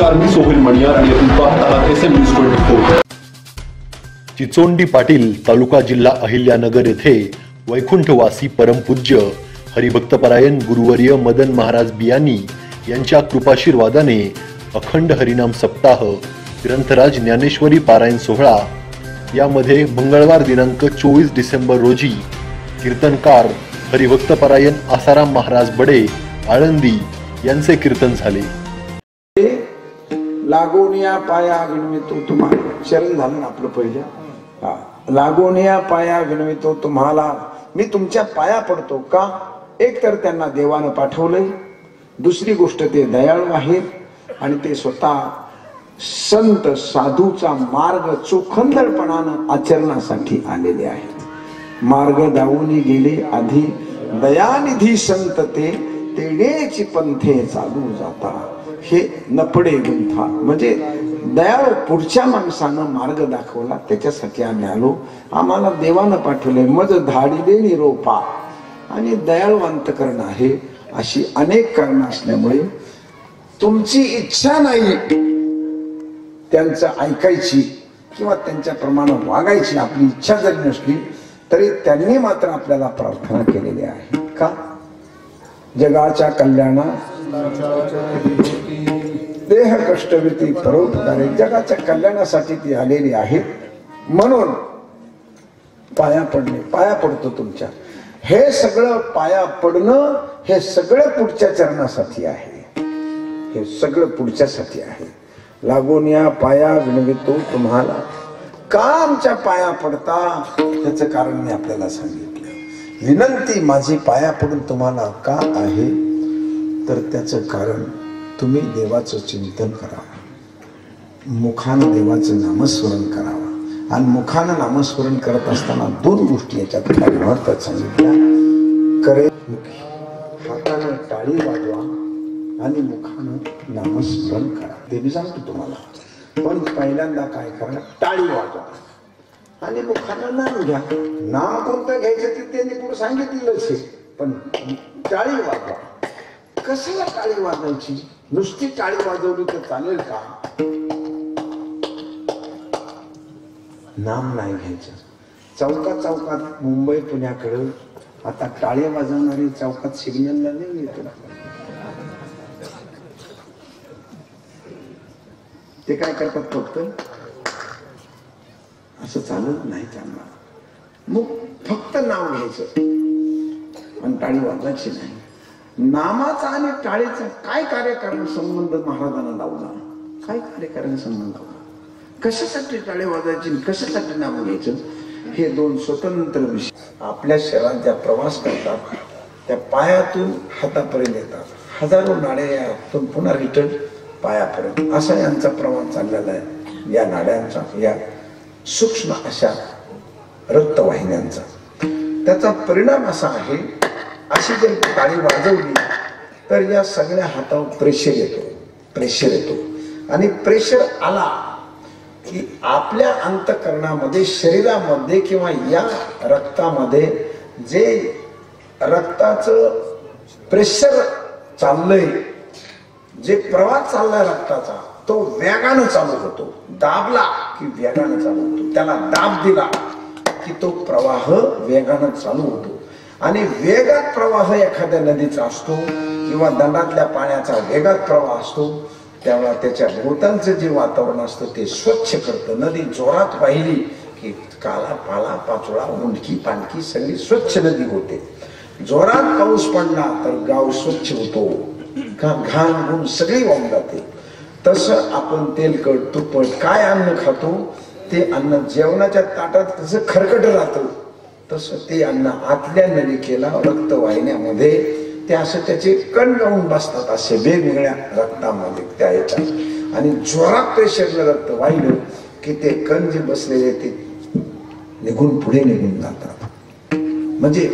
नमस्कार, मी सोहेल मणियार आणि आपण पाहत आहात SM News 24। चिचोंडी पाटील तालुका जिल्हा अहिल्यानगर येथे वैकुंठवासी परमपूज्य हरिभक्तपरायण गुरुवर्य मदन महाराज बियानी यांच्या कृपाशीर्वादाने अखंड हरिनाम सप्ताह ग्रंथराज ज्ञानेश्वरी पारायण सोहळा यामध्ये मंगळवार दिनांक 24 डिसेंबर रोजी कीर्तनकार हरिभक्तपरायण आसाराम महाराज बडे आळंदी यांचे कीर्तन झाले। लागोनिया पाया विनवितो तुम्हाला शरण झालं आपलं पहिलं। लागोनिया पाया विनवितो तुम्हाला, मी तुमच्या पाया पडतो का? एक तर त्यांना देवानं पाठवलंय, दुसरी गोष्ट ते दयाळू आहेत आणि ते स्वतः संत साधूचा मार्ग चोखंदळपणानं आचरणासाठी आलेले आहेत। मार्ग दावून गेले आधी दयानिधी संत ते तेडेची पंथे चालू जाता, हे नपडे गुंथा म्हणजे दयाळू पुढच्या माणसानं मार्ग दाखवला, त्याच्यासाठी आम्ही आलो। आम्हाला देवानं पाठवले मज धाडिले निरोपा आणि दयाळू अंतकरण आहे, अशी अनेक कारणं असल्यामुळे तुमची इच्छा नाही त्यांचं ऐकायची किंवा त्यांच्या प्रमाणे वागायची, आपली इच्छा जरी नसली तरी त्यांनी मात्र आपल्याला प्रार्थना केलेली आहे का? जगाच्या कल्याणा देह कष्टविती परोपकारी, जगाच्या कल्याणासाठी ती आलेली आहेत। म्हणून पाया पडणे, पाया पडतो तुमच्या। हे सगळं पाया पडणं हे सगळं पुढच्या चरणासाठी आहे, हे सगळं पुढच्यासाठी आहे। लागोनिया पाया विनवितो तुम्हाला, का आमच्या पाया पडता त्याचं कारण मी आपल्याला सांगितलं। विनंती माझी पाया पडून तुम्हाला का आहे, तर त्याचं कारण तुम्ही देवाचं चिंतन करावं, मुखानं देवाचं नामस्मरण करावं। आणि मुखानं नामस्मरण करत असताना दोन गोष्टी याच्यात फार महत्त्वाच्या सांगितल्या, करे हातानं टाळी वाजवा आणि मुखानं नामस्मरण करा। ते मी सांगतो तुम्हाला, पण पहिल्यांदा काय करा, टाळी वाजवा आणि मुखानं नाम घ्या। नाम कोणतं घ्यायचं ते त्यांनी पुढे सांगितलेलंच आहे, पण टाळी वाजवा। कशाला टाळी वाजवायची? नुसती टाळी वाजवली तर चालेल का? नाम नाही घ्यायचं। चौकात चौकात मुंबई पुण्याकडे आता टाळी वाजवणारी चौकात सिग्नलला नाही येत, ते काय करतात फक्त असं चालत नाही त्यांना। मग फक्त नाव घ्यायचं आणि टाळी वाजवायची नाही। नामाचा आणि टाळीचा काय कार्यकारण संबंध महाराजांना लावला? काय कार्यकारण संबंध लावला? कशासाठी टाळी वाजवायची, कशासाठी नाम घ्यायचं, हे दोन स्वतंत्र विषय। आपल्या शहरात ज्या प्रवास करतात त्या पायातून हातापर्यंत येतात, हजारो नाड्या यातून पुन्हा रिटर्न पायापर्यंत, असा यांचा प्रवास चाललेला आहे या नाड्यांचा, या सूक्ष्म अशा रक्तवाहिन्यांचा। त्याचा परिणाम असा आहे, अशी जर टाळी वाजवली तर या सगळ्या हातावर प्रेशर येतो, प्रेशर येतो आणि प्रेशर आला की आपल्या अंतःकरणामध्ये, शरीरामध्ये किंवा या रक्तामध्ये जे रक्ताचं प्रेशर चाललंय, जे प्रवाह चाललाय रक्ताचा, तो वेगानं चालू होतो। दाबला की वेगानं चालू होतो, त्याला दाब दिला की तो प्रवाह वेगानं चालू होतो। आणि वेगात प्रवाह एखाद्या नदीचा असतो किंवा दंडातल्या पाण्याचा वेगात प्रवाह असतो, तेव्हा त्याच्या भोवतालचं जे वातावरण असतं ते स्वच्छ करतं। नदी जोरात वाहिली की काला पाला पाचोळा मुंडकी पाणकी सगळी स्वच्छ नदी होते। जोरात पाऊस पडला तर गाव स्वच्छ होतो, घाण गुण सगळी वाहून जाते। तसं आपण तेलकट तुपट काय अन्न खातो, ते अन्न जेवणाच्या ताटात कसं खरकट राहतं, तसं ते अन्न आतल्या नलिकेला रक्तवाहिन्यामध्ये ते असं त्याचे कण लावून बसतात, असे वेगवेगळ्या रक्तामध्ये त्या येतात। आणि जोरात प्रेशरला रक्त वाहिलं की ते कण जे बसलेले ते निघून पुढे निघून जातात। म्हणजे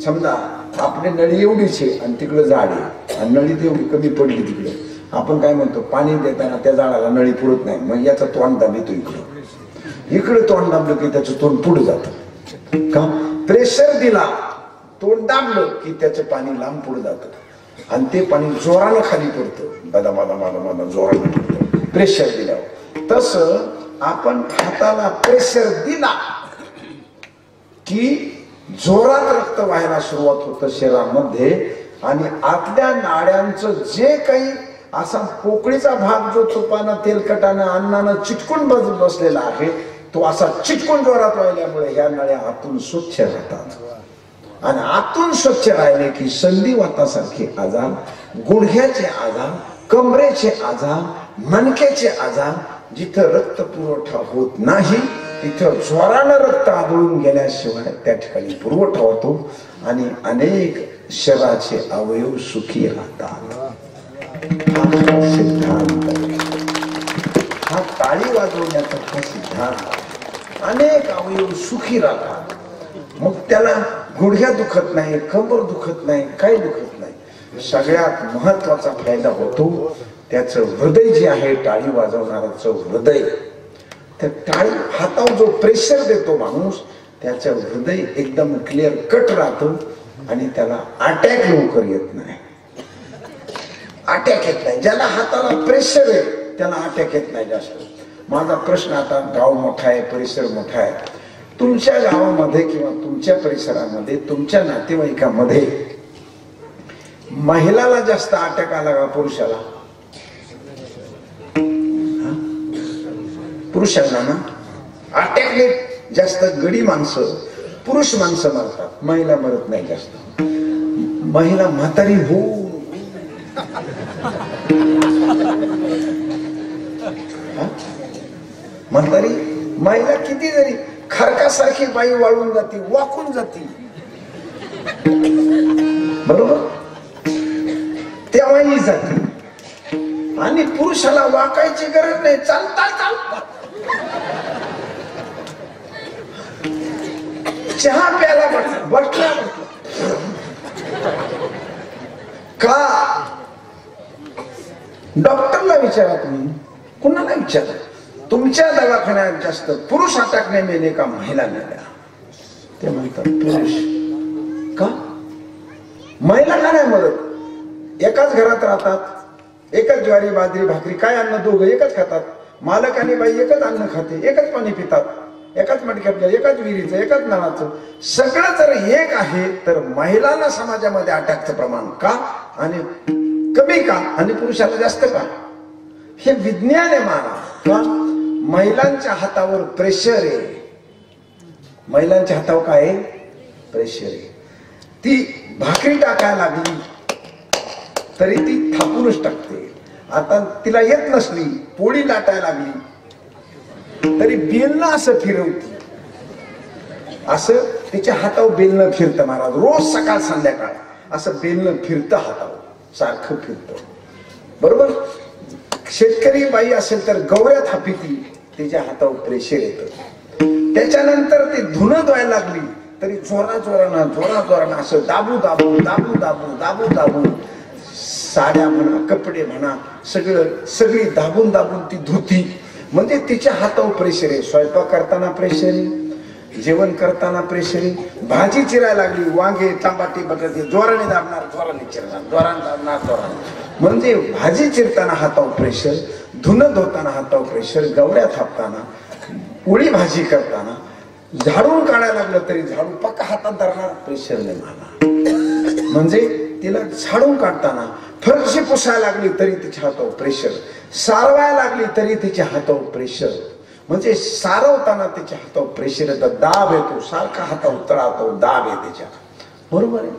समजा आपली नळी एवढीच आहे आणि तिकडे झाड आहे आणि नळी तेवढी कमी पडली तिकडे, आपण काय म्हणतो, पाणी देताना त्या झाडाला नळी पुरत नाही, मग याचा तोंड दाबितो इकडं, इकडे तोंड दाबलं की त्याचं तोंड पुढे जातं का? प्रेशर दिला, तोंड दाबलं की त्याचं पाणी लांब पुढे जातं आणि ते पाणी जोरानं खाली पडतं, बदा बदा बदा बदा जोरानं पडतं। प्रेशर दिल्यावर. तसं आपण हाताला प्रेशर दिला की जोरात रक्त व्हायला सुरुवात होतं शरीरामध्ये आणि आतल्या नाड्यांचं जे काही असा पोकळीचा भाग जो तुपानं तेलकटानं अन्नानं चिटकून बसलेला आहे तो असा चिटकून जोरात व्हायल्यामुळे ह्या नळ्या आतून स्वच्छ राहतात आणि आतून स्वच्छ राहिले की संधिवातासारखे आजार, गुडघ्याचे आजार, कमरेचे आजार, मणक्याचे आजार, जिथं रक्त पुरवठा होत नाही तिथं जोरानं रक्त आदळून गेल्याशिवाय त्या ठिकाणी पुरवठा होतो आणि अनेक शरीराचे अवयव सुखी राहतात. हा सिद्धांत, हा टाळी वाजवण्याचा सिद्धांत. अनेक अवयव सुखी राहतात. मग त्याला गुडघ्या दुखत नाही, कंबर दुखत नाही, काही दुखत नाही. सगळ्यात महत्वाचा फायदा होतो त्याचं हृदय जे आहे, टाळी वाजवणाराचं हृदय. त्या टाळी हातावर जो प्रेशर देतो माणूस त्याचं हृदय एकदम क्लिअर कट राहतं आणि त्याला अटॅक लवकर येत नाही. अटॅक येत नाही. ज्याला हाताला प्रेशर आहे त्याला अटॅक येत नाही जास्त. माझा प्रश्न आता, गाव मोठा आहे, परिसर मोठा आहे, तुमच्या गावामध्ये किंवा तुमच्या परिसरामध्ये तुमच्या नातेवाईकामध्ये महिलाला जास्त अटॅक आला का पुरुषाला? पुरुषांना ना अटॅकने जास्त गडी माणसं, पुरुष माणसं मरतात, महिला मरत नाही जास्त. महिला म्हातारी हो म्हातारी महिला किती जरी खरकासारखी बाई वाळून जाती, वाकून जाती, बरोबर, तेव्हाही जाते. आणि पुरुषाला वाकायची गरज नाही, चालता चालता चहा प्यायला बसला का? डॉक्टरला विचारा, तुम्ही कुणाला विचारा, तुमच्या दवाखान्यात जास्त पुरुष अटॅकने मेले का महिला मेल्या? ते म्हणतात पुरुष. का? महिला का नाही मरत? एकाच घरात राहतात, एकच ज्वारी बाजरी भाकरी काय अन्न दोघं एकच खातात, मालक आणि बाई एकच अन्न खाते, एकच पाणी पितात, एकाच मटक्यातलं, एकाच विहिरीचं, एकाच नळाचं, सगळं जर एक आहे तर महिलांना समाजामध्ये अटॅकचं प्रमाण का आणि कमी का आणि पुरुषाला जास्त का? हे विज्ञान आहे माना. का? महिलांच्या हातावर प्रेशर आहे. महिलांच्या हातावर काय आहे? प्रेशर आहे. ती भाकरी टाकायला लागली तरी ती थापूनच टाकते. आता तिला येत नसली, पोळी लाटायला लागली तरी बेलनं असं फिरवते, असं तिच्या हातावर बेलनं फिरतं. महाराज रोज सकाळ संध्याकाळ असं बेलनं फिरतं, हातावर सारखं फिरतं, बरोबर. शेतकरी बाई असेल तर गवऱ्या थापीती, तिच्या हातावर प्रेशर येतं. त्याच्यानंतर ते धुणं धुवायला लागली तरी जोरानं असं दाबू दाबू दाबू दाबू दाबू दाबू साड्या म्हणा, कपडे म्हणा, सगळी दाबून दाबून ती धुती. म्हणजे तिच्या हातावर प्रेशर आहे. स्वयंपाक करताना प्रेशर आहे, जेवण करताना प्रेशर आहे. भाजी चिरायला लागली, वांगे, टमाटे, बटाटे, जोराने दाबणार, जोराने चिरणार, जोराने दाबणार, जोराने. म्हणजे भाजी चिरताना हातावर प्रेशर, धुणं धुताना हातावर प्रेशर, गवऱ्या थापताना, पोळी भाजी करताना, झाडून काढायला लागलं तरी झाडू पक्का हातात धरणार, प्रेशर नाही मला. म्हणजे तिला झाडून काढताना, फरशी पुसायला लागली तरी तिच्या हातावर प्रेशर, सारवायला लागली तरी तिच्या हातावर प्रेशर. म्हणजे सारवताना तिच्या हातावर प्रेशर येतं, दाब येतो, सारखा हातावर तळातो, दाब आहे त्याच्या, बरोबर आहे.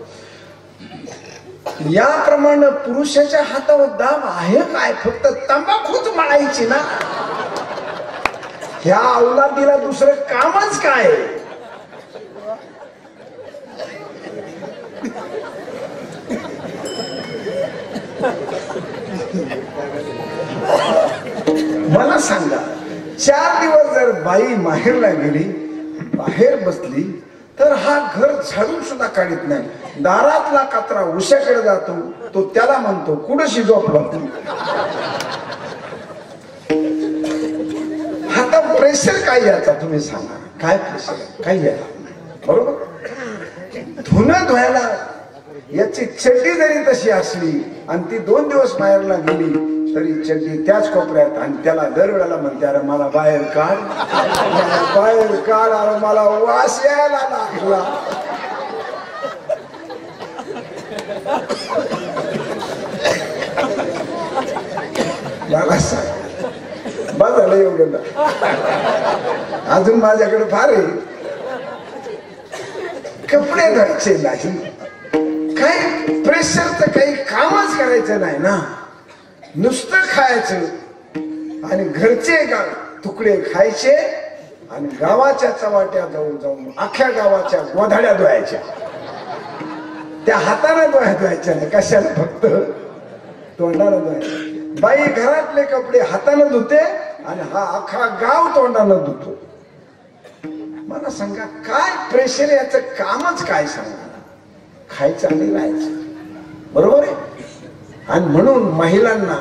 याप्रमाणे पुरुषाच्या हातावर दाब आहे काय? फक्त तंबाखूच मळायची ना. ह्या अवलादीला दुसरं कामच काय? मला सांगा, 4 दिवस जर बाई माहेरला गेली, बाहेर बसली तर हा घर झाडून सुद्धा काढत नाही. दारातला कचरा उशाकडे जातो, तो त्याला म्हणतो कुठं झोपला तू. हाता प्रेशर काय याचा तुम्ही सांगा, काय प्रेशर काय याचा, बरोबर. धुणं धुवायला याची चड्डी जरी तशी असली आणि ती 2 दिवस माहेरला गेली, तरी चड्डी त्याच कोपऱ्यात आणि त्याला दरवेळेला म्हणते अरे मला बाहेर काढ, बाहेर काढ, अरे मला वास यायला लागला. मला सांग बस झालं एवढं, अजून माझ्याकडे फार आहे. कपडे धुवायचे नाही, काही प्रेशरचं काही कामच करायचं नाही ना, नुसतं खायचं आणि घरचे तुकडे खायचे आणि गावाच्या चवाट्या जाऊन जाऊन अख्ख्या गावाच्या गोधाड्या धुवायच्या. त्या हाताने धुवायच्या नाही, कशाला, फक्त तोंडाला धुवायच्या. बाई घरातले कपडे हाताने धुते आणि हा अख्खा गाव तोंडानं धुतो. मला सांगा काय प्रेशर, याचं कामच काय सांगा, खायचं आणि राहायचं, बरोबर आहे. आणि म्हणून महिलांना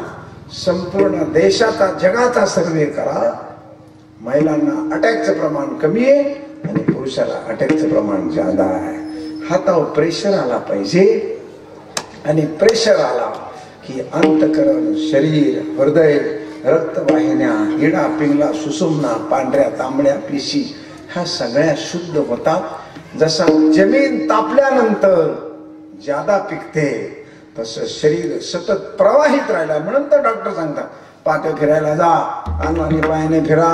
संपूर्ण देशाचा जगाचा सर्वे करा, महिलांना अटॅकचं प्रमाण कमी आहे आणि पुरुषाला अटॅकचं प्रमाण जादा आहे. हातावर प्रेशर आला पाहिजे आणि प्रेशर आला की अंतकरण, शरीर, हृदय, रक्तवाहिन्या, इडा, पिंगला, सुषुम्ना, पांढऱ्या तांबड्या पेशी ह्या सगळ्या शुद्ध होतात. जसा जमीन तापल्यानंतर जादा पिकते तसं शरीर सतत प्रवाहित राहिला. म्हणून तर डॉक्टर सांगतात पाठ फिरायला जा, आणि पायाने फिरा,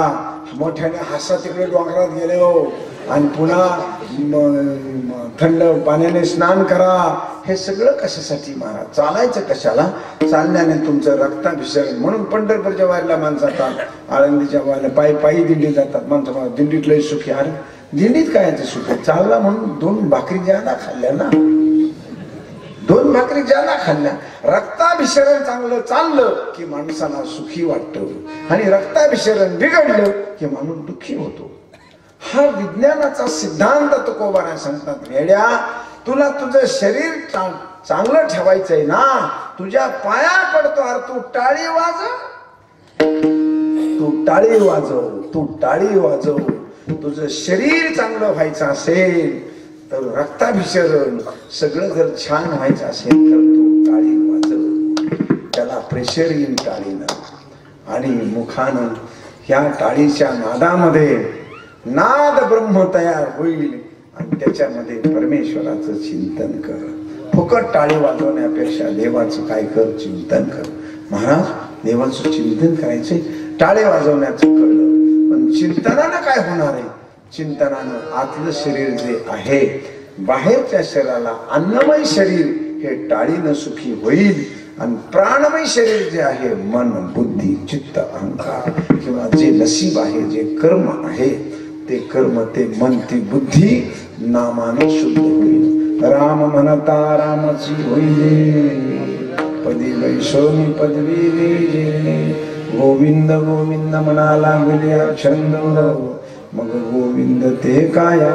मोठ्याने हसा, तिकडे डोंगरात गेले हो, आणि पुन्हा थंड पाण्याने स्नान करा. हे सगळं कशासाठी महाराज? चालायचं कशाला? चालण्याने तुमचं रक्ताभिसरण. म्हणून पंढरपूरच्या वारीला माणसं जातात, आळंदीच्या वारीला पायी पायी दिंडी जातात माणसं. दिंडीत लय सुखी. अरे दिंडीत काय सुख आहे? चालला म्हणून 2 भाकरी ज्यादा खाल्ल्या ना, 2 भाकरी ज्यादा खाल्ल्या. रक्ताभिसरण चांगलं चाललं की माणसाला सुखी वाटतं आणि रक्ताभिसरण बिघडलं की माणूस दुःखी होतो. हा विज्ञानाचा सिद्धांत तुकोबाराय सांगतात. वेड्या, तुला तुझं शरीर चांगलं ठेवायचंय ना, तुझ्या पाया पडतो. अरे तू टाळी वाजव, तू टाळी वाजव, तू टाळी वाजव. तुझं शरीर चांगलं व्हायचं असेल तर रक्ताभिसरण सगळं जर छान व्हायचं असेल तर तू टाळी वाजव. त्याला प्रेशर येईल टाळीनं आणि मुखानं. ह्या टाळीच्या नादामध्ये नाद ब्रह्म तयार होईल आणि त्याच्यामध्ये परमेश्वराचं चिंतन कर. फुकट टाळी वाजवण्यापेक्षा देवाचं काय कर, चिंतन कर. महाराज देवाचं चिंतन करायचंय, टाळे वाजवण्याचं कळलं, पण चिंतनानं काय होणार आहे? चिंतनानं आतलं शरीर जे आहे, बाहेरच्या शरीराला अन्नमय शरीर हे टाळीनं सुखी होईल आणि प्राणमय शरीर जे आहे, मन, बुद्धी, चित्त, अहंकार किंवा जे नसीब आहे, जे कर्म आहे, ते कर्म, ते मन, ती बुद्धी नामानं शुद्ध होईल. राम म्हणता रामाची होईल, पदी वैशोनी पदवी वेजे. गोविंद गोविंद म्हणा लागल्या छंद, मग गोविंद ते काया,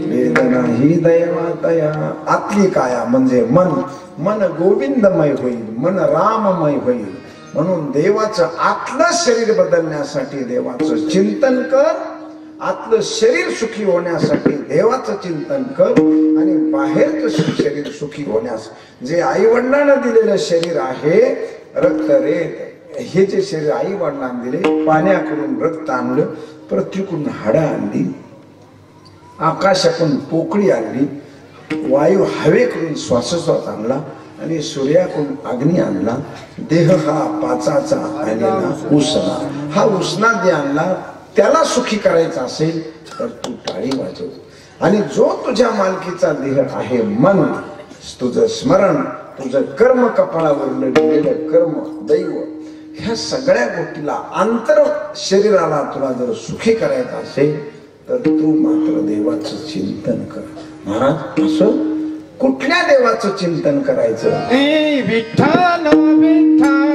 वेदना ही दैवातया. आतली काया म्हणजे मन, मन गोविंदमय होईल, मन राममय होईल. म्हणून देवाचं आतलं शरीर बदलण्यासाठी देवाचं चिंतन कर, आतलं शरीर सुखी होण्यासाठी देवाचं चिंतन कर आणि बाहेरचं शरीर सुखी होण्यास जे आई वडिलांना दिलेलं शरीर आहे, रक्त रेत हे जे शरीर आई वडिलांना दिले, पाण्याकडून रक्त आणलं, पृथ्वीकडून हाडं आणली, आकाशाकडून पोकळी आणली, वायू हवेकडून श्वासोच्छ्वास आणला आणि सूर्याकडून अग्नी आणला. देह हा पाचाचा आणला उसना, हा उसना जे आणला त्याला सुखी करायचा असेल तर तू टाळी वाजव. आणि जो तुझ्या मालकीचा देह आहे, मन, तुझं स्मरण, तुझं कर्म, कपाळावर लिहिलेलं कर्म, दैव, ह्या सगळ्या गोष्टीला, आंतर शरीराला तुला जर सुखी करायचं असेल तर तू मात्र देवाचं चिंतन कर. महाराज असं कुठल्या देवाचं चिंतन करायचं? विठ्ठल विठ्ठल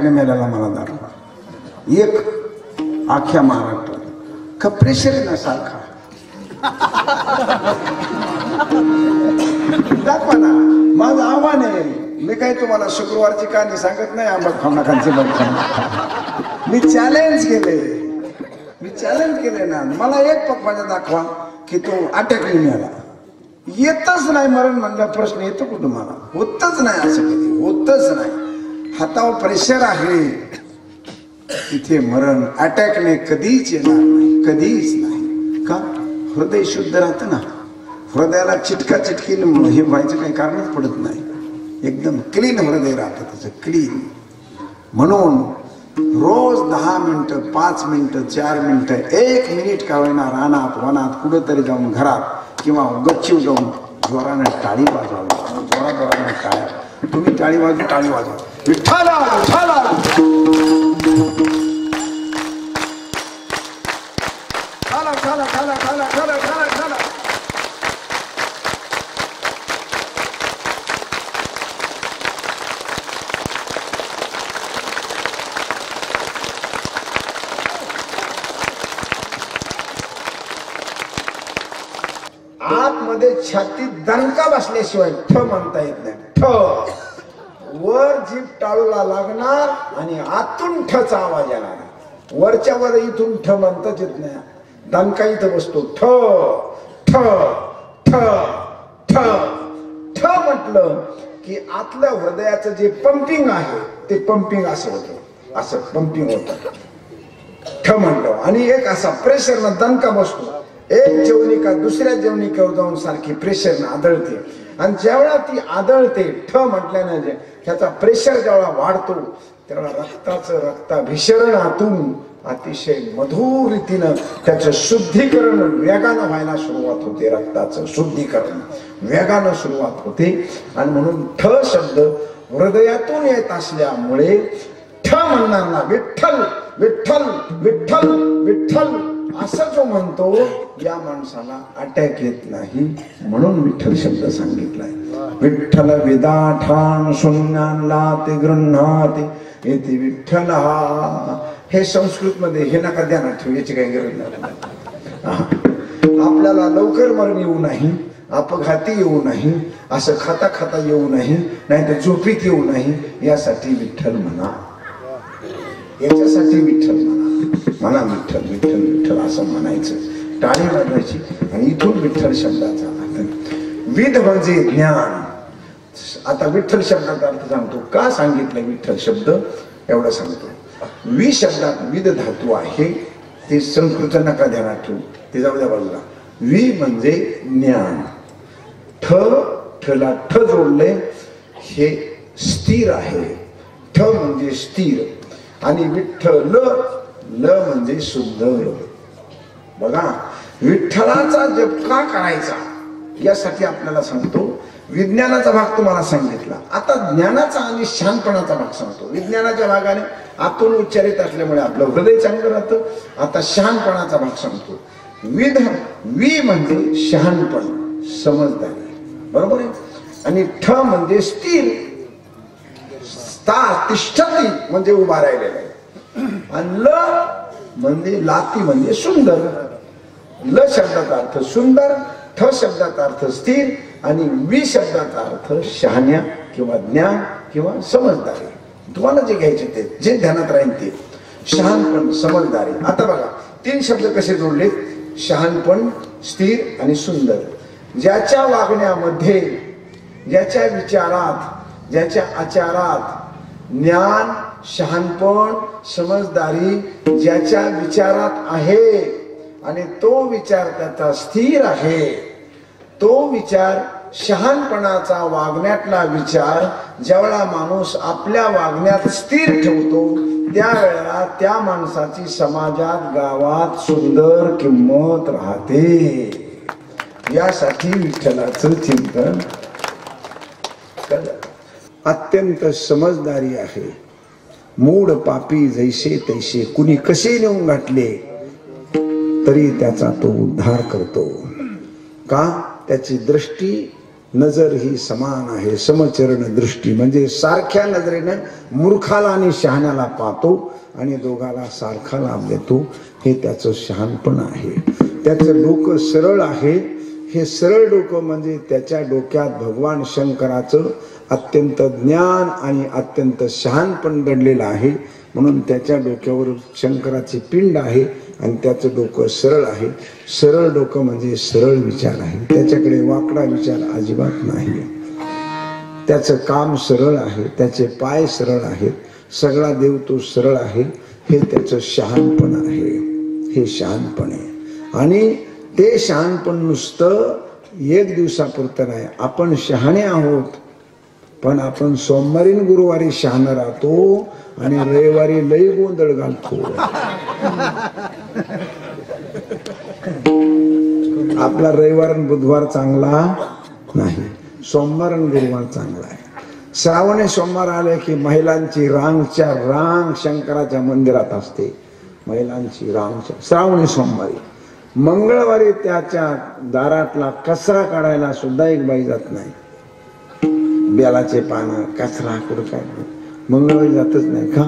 अटॅकने मेल्याला मला दाखवा एक अख्ख्या महाराष्ट्रात का प्रेशर नसारखा दाखवा ना. माझं आव्हान आहे. मी काही तुम्हाला शुक्रवारची कहाणी सांगत नाही आंबट खामनाखांची मी चॅलेंज केले ना. मला एक पक्वाचा दाखवा की तो अटॅकने मेला. येतच नाही मरण म्हणला प्रश्न येतो कुठं मला. होतच नाही असं कधी होतच नाही. हातावर प्रेशर आहे तिथे मरण अटॅकने कधीच येणार नाही कधीच नाही. का हृदय शुद्ध राहतं ना. हृदयाला चिटकीने हे व्हायचं काही कारणच पडत नाही. एकदम क्लीन हृदय राहतं त्याचं क्लीन. म्हणून रोज 10 मिनिटं 5 मिनिटं 4 मिनिटं 1 मिनिट का होईना रानात वनात कुठंतरी जाऊन घरात किंवा गच्चीवर जाऊन जोराने टाळी वाजवावी. जोराने टाळ्या तुम्ही टाळी वाजवा विठ्ठला विठ्ठला. आतमध्ये छातीत दणका बसल्याशिवाय ठ म्हणता येत नाही. ठ वर जीभ टाळूला लागणार आणि आतून ठचा आवाज येणार. वरच्या वर इथून ठ म्हणताच येत नाही. दणका इथं बसतो. ठ ठ ठ ठ ठ म्हटलं की आतल्या हृदयाचं जे पंपिंग आहे ते पंपिंग असं होतं. असं पंपिंग होतं ठ म्हटलं. आणि एक असा प्रेशरनं दणका बसतो. एक जेवणिका दुसऱ्या जेवणिकेवर जाऊन सारखी प्रेशरनं आदळते. आणि ज्यावेळा ती आदळते ठ म्हटल्यानं त्याचा प्रेशर ज्यावेळा वाढतो त्यावेळा रक्ताभिसरण आतून अतिशय मधुर रीतीनं त्याचं शुद्धीकरण वेगानं व्हायला सुरुवात होते. रक्ताचं शुद्धीकरण वेगानं सुरुवात होते. आणि म्हणून ठ शब्द हृदयातून येत असल्यामुळे ठ म्हणणार ना विठ्ठल विठ्ठल विठ्ठल विठ्ठल असं जो म्हणतो या माणसाला अटॅक येत नाही. म्हणून विठ्ठल शब्द सांगितलाय. विठ्ठल विदाठान शून्यांना ते गृह्णाते येते विठ्ठल. हे संस्कृत मध्ये हे नका ध्यानात ठेवू. याची काही गरज नाही. आपल्याला लवकर मरण येऊ नाही अपघाती येऊ नाही असं खाता खाता येऊ नाही नाही तर झोपीत येऊ नाही यासाठी विठ्ठल म्हणा. याच्यासाठी विठ्ठल म्हणा विठ्ठल विठ्ठल विठ्ठल असं म्हणायचं. टाळी वाजवायची आणि इथून विठ्ठल शब्दाचा अर्थ. विध म्हणजे ज्ञान. आता विठ्ठल शब्दाचा अर्थ सांगतो. का सांगितलं विठ्ठल शब्द एवढं सांगतो. वि शब्दात विध धातू आहे. ते संस्कृत नका ध्यानात ठेवू. ते जाऊ द्या बाजूला. वि म्हणजे ज्ञान. ठला ठ जोडले हे स्थिर आहे. ठ म्हणजे स्थिर. आणि विठ्ठल ल म्हणजे सुंदर. बघा विठ्ठलाचा जप का करायचा यासाठी आपल्याला सांगतो. विज्ञानाचा भाग तुम्हाला सांगितला. आता ज्ञानाचा आणि शहाणपणाचा भाग सांगतो. विज्ञानाच्या भागाने आतून उच्चारित असल्यामुळे आपलं हृदय चांगलं राहतं. आता शहाणपणाचा भाग सांगतो. वि म्हणजे शहाणपण समजदारी बरोबर आहे. आणि ठ म्हणजे स्थिर. तिष्ठती म्हणजे उभा राहिलेला आहे. आणि ल म्हणजे लाती म्हणजे सुंदर. ल शब्दाचा अर्थ सुंदर. ठ शब्दाचा अर्थ स्थिर. आणि वि शब्दाचा अर्थ शहाण्या किंवा ज्ञान किंवा समजदारी. तुम्हाला जे घ्यायचे ते जे ध्यानात राहील ते. शहाणपण समजदारी. आता बघा 3 शब्द कसे जोडले. शहाणपण स्थिर आणि सुंदर. ज्याच्या वागण्यामध्ये ज्याच्या विचारात ज्याच्या आचारात ज्ञान शहाणपण समजदारी ज्याच्या विचारात आहे आणि तो विचार त्याचा स्थिर आहे. तो विचार शहाणपणाचा वागण्यातला विचार ज्यावेळा माणूस आपल्या वागण्यात स्थिर ठेवतो त्यावेळेला त्या माणसाची समाजात गावात सुंदर किंमत राहते. यासाठी विठ्ठलाचं चिंतन अत्यंत समजदारी आहे. मूड पापी जैसे तैसे कुणी कसे नेऊन घातले तरी त्याचा तो उद्धार करतो. का त्याची दृष्टी नजर ही समान आहे, समचरण दृष्टी म्हणजे सारख्या नजरेने मूर्खाला आणि शहाण्याला पाहतो आणि दोघाला सारखा लाभ देतो. हे त्याचं शहाणपण आहे. त्याचं डोकं सरळ आहे. हे सरळ डोकं म्हणजे त्याच्या डोक्यात भगवान शंकराचं अत्यंत ज्ञान आणि अत्यंत शहाणपण दडलेलं आहे. म्हणून त्याच्या डोक्यावर शंकराची पिंड आहे आणि त्याचं डोकं सरळ आहे. सरळ डोकं म्हणजे सरळ विचार आहे. त्याच्याकडे वाकडा विचार अजिबात नाही. त्याचं काम सरळ आहे, त्याचे पाय सरळ आहेत, सगळा देव तो सरळ आहे. हे त्याचं शहाणपण आहे. हे शहाणपण आहे. आणि ते शहाणपण नुसतं एक दिवसापुरतं नाही. आपण शहाणे आहोत, पण आपण सोमवारी गुरुवारी शहाणा राहतो आणि रविवारी लई गोंधळ घालतो. आपला रविवार आणि बुधवार चांगला नाही, सोमवार आणि गुरुवार चांगला आहे. श्रावणी सोमवार आले की महिलांची रांगच्या रांग शंकराच्या मंदिरात असते. महिलांची रांग श्रावणी सोमवारी. मंगळवारी त्याच्या दारातला कचरा काढायला सुद्धा एक बाई जात नाही. बेलाचे पानं कचरा कुठं काय मंगळवारी जातच नाही. का?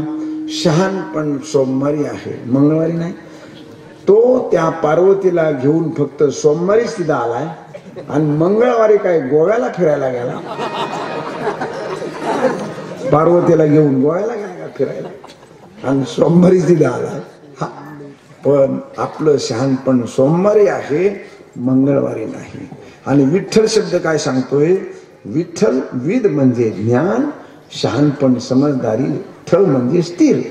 शहाणपण सोमवारी आहे, मंगळवारी नाही. तो त्या पार्वतीला घेऊन फक्त सोमवारीच तिथं आलाय आणि मंगळवारी काय गोव्याला फिरायला गेला. पार्वतीला घेऊन गोव्याला गेला का फिरायला आणि सोमवारीच तिथं आलाय. पण आपलं शहाणपण सोमवारी आहे, मंगळवारी नाही. आणि विठ्ठल शब्द काय सांगतोय? विठ्ठल विद म्हणजे ज्ञान, शहाणपण समजदारी, ठळ म्हणजे स्थिर.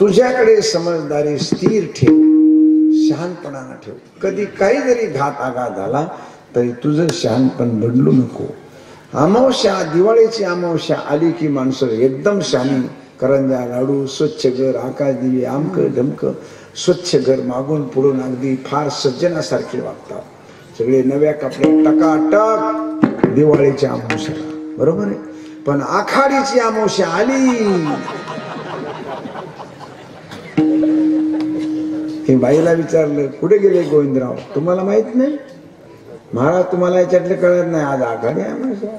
तुझ्याकडे समजदारी स्थिर ठेव, शहाणपणानं ठेव. कधी काही जरी घात आघात झाला तरी तुझं शहाणपण बदलू नको. अमावस्या, दिवाळीची अमावस्या आली की माणसं एकदम शहाणी. करंजा, लाडू, स्वच्छ घर, आकाश दिवे, आमक ढमक, स्वच्छ घर, मागून पुढून अगदी फार सज्जनासारखे वागतात. सगळे नव्या कपडे टकाटक दिवाळीच्या अमावस्याला, बरोबर आहे. पण आखाडीची अमावस्या आली, हे बाईला विचारलं कुठे गेले गोविंदराव? तुम्हाला माहित नाही? महाराज तुम्हाला याच्यातले कळत नाही, आज आखाडी अमावस्या.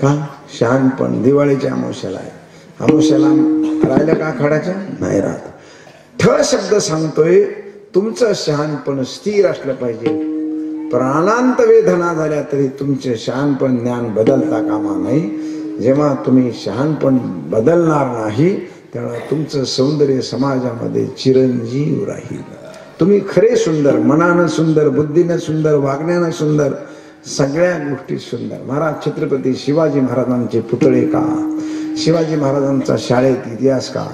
का? शहाणपण दिवाळीच्या अमावस्याला आहे. अमावस्याला राहिलं का आखाडाच्या? नाही राहत. ठ शब्द सांगतोय तुमचं शहाणपण स्थिर असलं पाहिजे. प्राणांत वेदना झाल्या तरी तुमचे शहाणपण ज्ञान बदलता कामा नाही. जेव्हा तुम्ही शहाणपण बदलणार नाही तेव्हा तुमचं सौंदर्य समाजामध्ये चिरंजीव राहील. तुम्ही खरे सुंदर, मनानं सुंदर, बुद्धीनं सुंदर, वागण्यानं सुंदर, सगळ्या गोष्टी सुंदर. महाराज छत्रपती शिवाजी महाराजांचे पुतळे का? शिवाजी महाराजांचा शाळेत इतिहास का?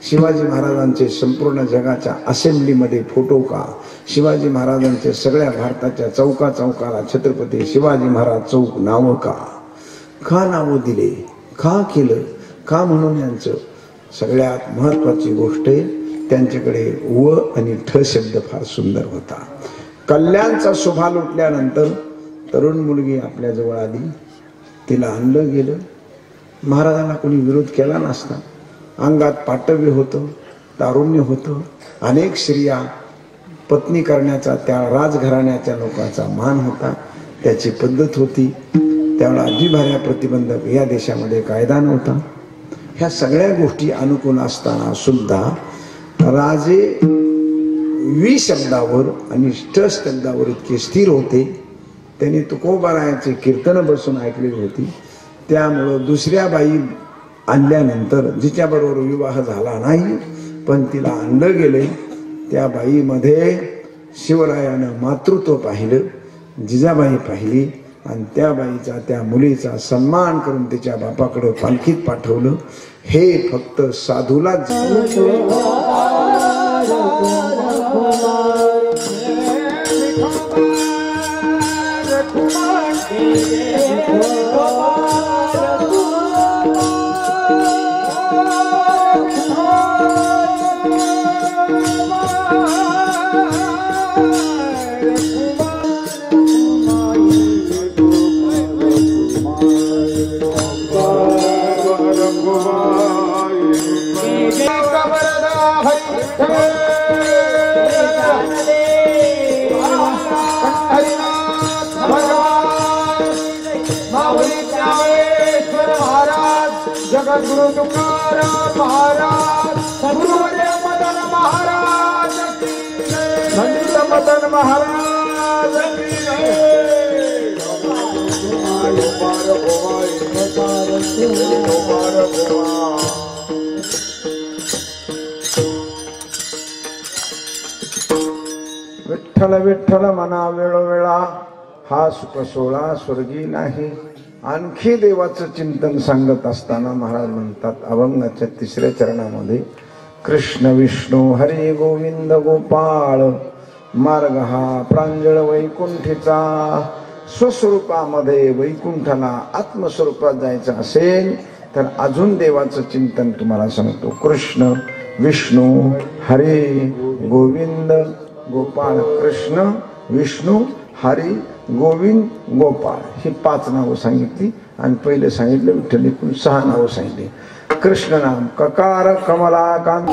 शिवाजी महाराजांचे संपूर्ण जगाच्या असेंब्लीमध्ये फोटो का? शिवाजी महाराजांचे सगळ्या भारताच्या चौका चौकाला छत्रपती शिवाजी महाराज चौक नावं का? का नावं दिले? का केलं? का? म्हणून यांचं सगळ्यात महत्वाची गोष्ट आहे त्यांच्याकडे व आणि ठ शब्द फार सुंदर होता. कल्याणचा शोभा लुटल्यानंतर तरुण मुलगी आपल्या जवळ आली, तिला आणलं गेलं. महाराजांना कोणी विरोध केला नसता. अंगात पाटव्य होतं, तारुण्य होतं. अनेक स्त्रिया पत्नी करण्याचा त्या राजघराण्याच्या लोकांचा मान होता, त्याची पद्धत होती. त्यावेळेला अधिभार्या प्रतिबंधक या देशामध्ये कायदा नव्हता. ह्या सगळ्या गोष्टी अनुकूल असताना सुद्धा राजे वि शब्दावर आणि ष्ट शब्दावर इतके स्थिर होते. त्यांनी तुकोबारायाची कीर्तन बसून ऐकलेली होती. त्यामुळं दुसऱ्या बाई आणल्यानंतर जिच्याबरोबर विवाह झाला नाही पण तिला आणलं गेले, त्या बाईमध्ये शिवरायानं मातृत्व पाहिलं, जिजाबाई पाहिली आणि त्या बाईचा, त्या मुलीचा सन्मान करून तिच्या बापाकडे पालखीत पाठवलं. हे फक्त साधूलाच सद्गुरु तुकाराम महाराज, गुरुवर्य मदन महाराज की जय, पंडित मदन महाराज की जय। विठ्ठल विठ्ठल म्हणा वेळोवेळा, हा सुख सोहळा स्वर्गी नाही। आणखी देवाचं चिंतन सांगत असताना महाराज म्हणतात अभंगाच्या 3ऱ्या चरणामध्ये, कृष्ण विष्णू हरी गोविंद गोपाळ, मार्ग हा प्रांजळ वैकुंठीचा। स्वस्वरूपामध्ये वैकुंठाला आत्मस्वरूपात जायचं असेल तर अजून देवाचं चिंतन तुम्हाला सांगतो। कृष्ण विष्णू हरी गोविंद गोपाळ, कृष्ण विष्णू हरी गोविंद गोपाळ ही 5 नावं सांगितली आणि पहिले सांगितलं विठ्ठल, एकूण 6 नावं सांगितली। कृष्ण नाम ककार कमलाकांत,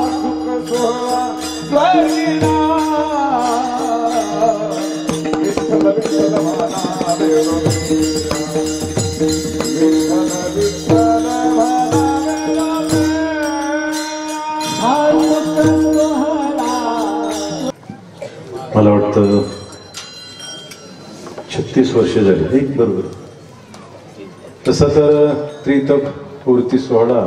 मला वाटतं 36 वर्ष झाली एक बरोबर। तसा तर त्रितप पूर्ती सोहळा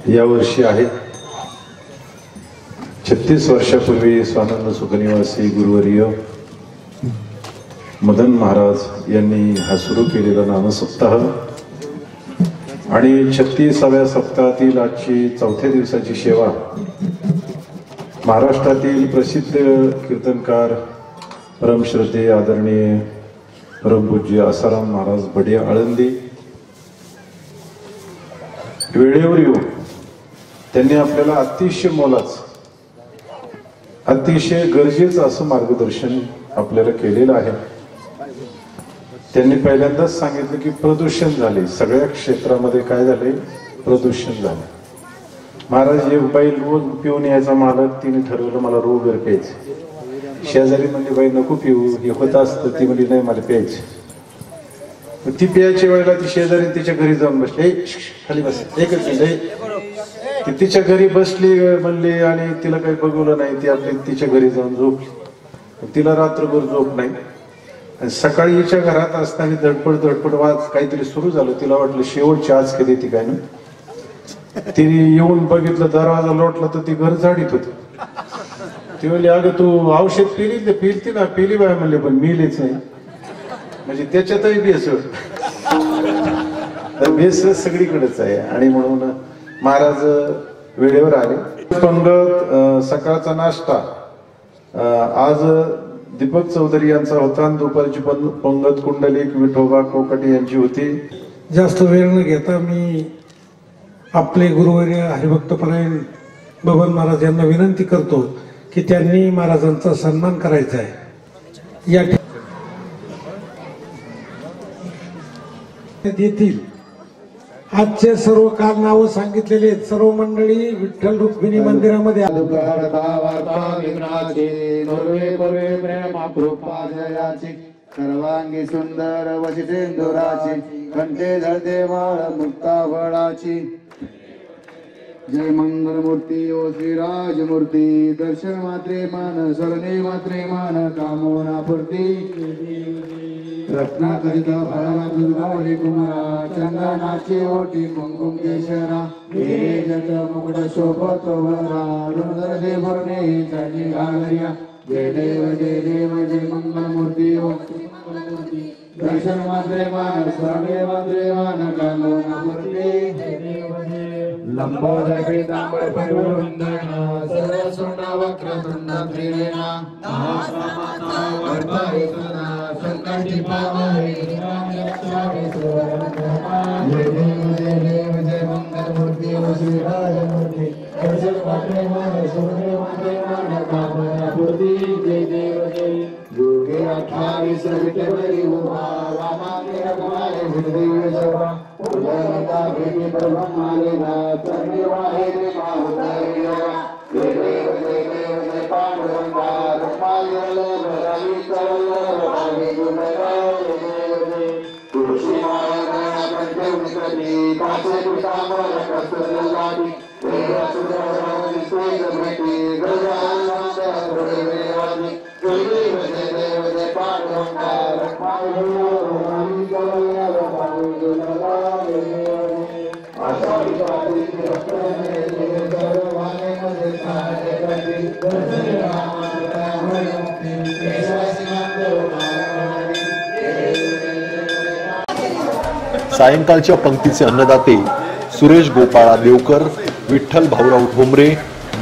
यावर्षी आहे। 36 वर्षापूर्वी स्वानंद सुखनिवासी गुरुवर्य मदन महाराज यांनी हा सुरू केलेला नामसप्ताह आणि 36व्या सप्ताहातील आजची 4थ्या दिवसाची सेवा महाराष्ट्रातील प्रसिद्ध कीर्तनकार परमश्रद्धेय आदरणीय परमपूज्य आसाराम महाराज बडे आळंदी वेळेवर येऊन त्यांनी आपल्याला अतिशय मोलाचं, अतिशय गरजेचं असं मार्गदर्शन आपल्याला केलेलं आहे। त्यांनी पहिल्यांदाच सांगितलं की प्रदूषण झाले, सगळ्या क्षेत्रामध्ये काय झाले, प्रदूषण झालं। महाराज एक बाई रोज पिऊन यायचा मालक, तिने ठरवलं मला रोज प्यायचं। शेजारी म्हणली बाई नको पिऊ, हे होत असतं, ती म्हणली नाही मला प्यायचं। ती प्यायच्या वेळेला ती शेजारी तिच्या घरी जाऊन बसली, खाली बस एकच ती तिच्या घरी बसली म्हणली आणि तिला काही बघवलं नाही, ती आपली तिच्या घरी जाऊन झोपली। तिला रात्रभर झोप नाही आणि सकाळी हिच्या घरात असताना धडपड वाज काहीतरी सुरू झालं। तिला वाटलं शेवटची आज कधी ती काय ना, तिने येऊन बघितलं, दरवाजा लोटला तर ती घर झाडीत होती। ती म्हणली अगं तू औषध पिलती ना, पिली बाय म्हणले, पण मिलीच नाही, म्हणजे त्याच्यातही भेसळ, तर भेसळ सगळीकडेच आहे। आणि म्हणून महाराज वेळेवर आले। पंगत सकाळचा नाश्ता आज दीपक चौधरी यांचा होता, दुपारची पंगत कुंडलिक विठोबा कोकटे यांची होती। जास्त वेळ न घेता मी आपले गुरुवर्य हरिभक्तपरायण बबन महाराज यांना विनंती करतो की त्यांनी महाराजांचा सन्मान करायचा आहे। या येथील आजचे सर्व काल नावं सांगितलेले सर्व मंडळी विठ्ठल रुक्मिणी मंदिरामध्ये सर्वांगी सुंदर वशितेंदुराची, कंठे झळते माळ मुक्ता फळाची। जय मंगलमूर्ती ओ श्रीराजमूर्ती, दर्शन मात्रे मान सरणे मात्रे मान, कामोना पूर्ती रत्नाकरित फळातून गौरी कुमारा, चंदनाची ओटी कुंकुम केशरा, हे जट मुकुट शोभत वरा, रुंदर दे भरणे चढली घागरिया। जय देव जय मंगलमूर्ती ओ मंगलमूर्ती, दर्शन मात्रे मान सरणे मात्रे मान, कामोना पूर्ती लंबोदर पीतांबर परिवृंदना, सर्वसुंड वक्रतुंड त्रिनेना, नासमाता वर्धयितुना, संकटी पावहै रक्षामि सुवर्णमा। जय देव जय मंगलमूर्ती ओ श्रीराजमूर्ती, दर्शन मात्रे मान सुरणे मात्रे मान, कामना पूर्ती। जय देव जय योगे 28 विठ्ठल उभा, वामाने रघुनाय हृदय सभा, उदयता भेटी ब्रह्मालेना, तन्निवाहे रे माहुतैया। जय देव जय पांडुरंगा, रुक्मायले भरावी चरल भावी गुणरा। जय देव जय तुळशी माया पंचमित्री, सायंकाळच्या पंक्तीचे अन्नदाते सुरेश गोपाळा देवकर, विठ्ठल भाऊराव ठोंबरे,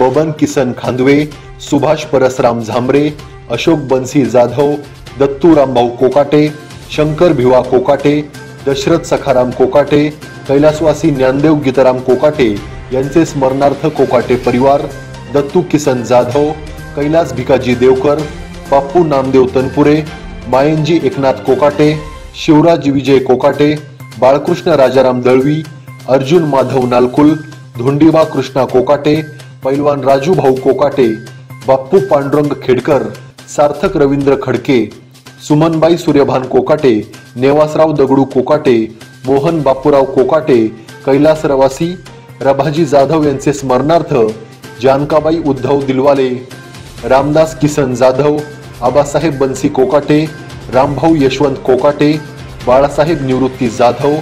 बबन किसन खांदवे, सुभाष परसराम झांबरे, अशोक बन्सी जाधव, दत्तू रामभाऊ कोकाटे, शंकर भिवा कोकाटे, दशरथ सखाराम कोकाटे, कैलासवासी ज्ञानदेव गीताराम कोकाटे यांचे स्मरणार्थ कोकाटे परिवार, दत्तू किसन जाधव, कैलास भिकाजी देवकर, बाप्पू नामदेव तनपुरे, मायंजी एकनाथ कोकाटे, शिवराज विजय कोकाटे, बाळकृष्ण राजाराम दळवी, अर्जुन माधव नालकुल, धोंडीबा कृष्णा कोकाटे, पैलवान राजू भाऊ कोकाटे, बाप्पू पांडुरंग खेडकर, सार्थक रवींद्र खडके, सुमनबाई सूर्यभान कोकाटे, नेवासराव दगडू कोकाटे, मोहन बापूराव कोकाटे, कैलास रवासी, रभाजी जाधव यांचे स्मरणार्थ जानकाबाई उद्धव दिलवाले, रामदास किसन जाधव, आबासाहेब बन्सी कोकाटे, रामभाऊ यशवंत कोकाटे, बाळासाहेब निवृत्ती जाधव,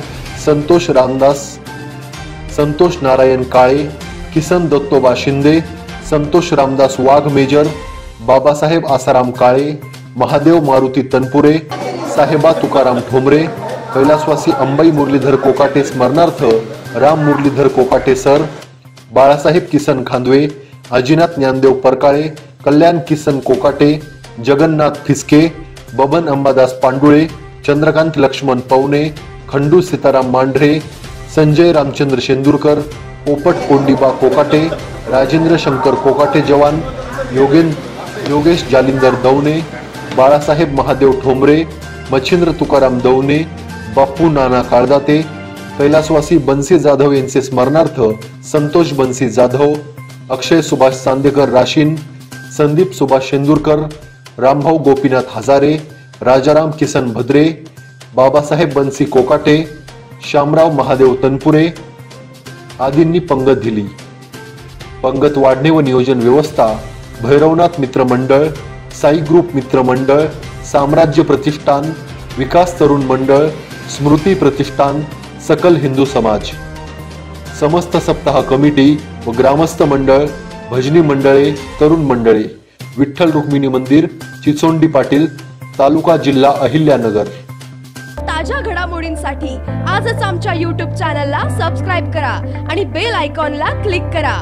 संतोष नारायण काळे, किसन दत्तोबा शिंदे, संतोष रामदास वाघ मेजर, बाबासाहेब आसाराम काळे, महादेव मारुती तनपुरे, साहेबा तुकाराम ठोंबरे, कैलासवासी अंबाई मुरलीधर कोकाटे स्मरणार्थ राम मुरलीधर कोकाटे सर, बाळासाहेब किसन खांदवे, अजिनाथ ज्ञानदेव परकाळे, कल्याण किसन कोकाटे, जगन्नाथ फिसके, बबन अंबादास पांडुळे, चंद्रकांत लक्ष्मण पवने, खंडू सीताराम मांढरे, संजय रामचंद्र शेंदुरकर, पोपट कोंडीबा कोकाटे, राजेंद्र शंकर कोकाटे जवान, योगेश जालिंदर दवने, बाळासाहेब महादेव ठोंबरे, मच्छिंद्र तुकाराम दवने, बाप्पू नाना काळदाते, कैलासवासी बन्सी जाधव यांचे स्मरणार्थ संतोष बन्सी जाधव, अक्षय सुभाष चांदेकर राशीन, संदीप सुभाष शेंदुरकर, रामभाऊ गोपीनाथ हजारे, राजाराम किसन भद्रे, बाबासाहेब बन्सी कोकाटे, श्यामराव महादेव तनपुरे आदींनी पंगत दिली. पंगत वाढणे व नियोजन व्यवस्था भैरवनाथ मित्र मंडळ, साई ग्रुप मित्र मंडळ, साम्राज्य प्रतिष्ठान, विकास तरुण मंडळ, स्मृती प्रतिष्ठान, सकल हिंदू समाज, समस्त सप्ताह कमिटी व ग्रामस्थ मंडळ, भजनी मंडळे, तरुण मंडळे, विठ्ठल रुक्मिणी मंदिर, चिचोंडी पाटील, तालुका जिल्हा अहिल्यानगर. ताज्या घडामोडींसाठी आजच आमच्या YouTube चॅनलला सबस्क्राईब करा आणि बेल आयकॉनला क्लिक करा.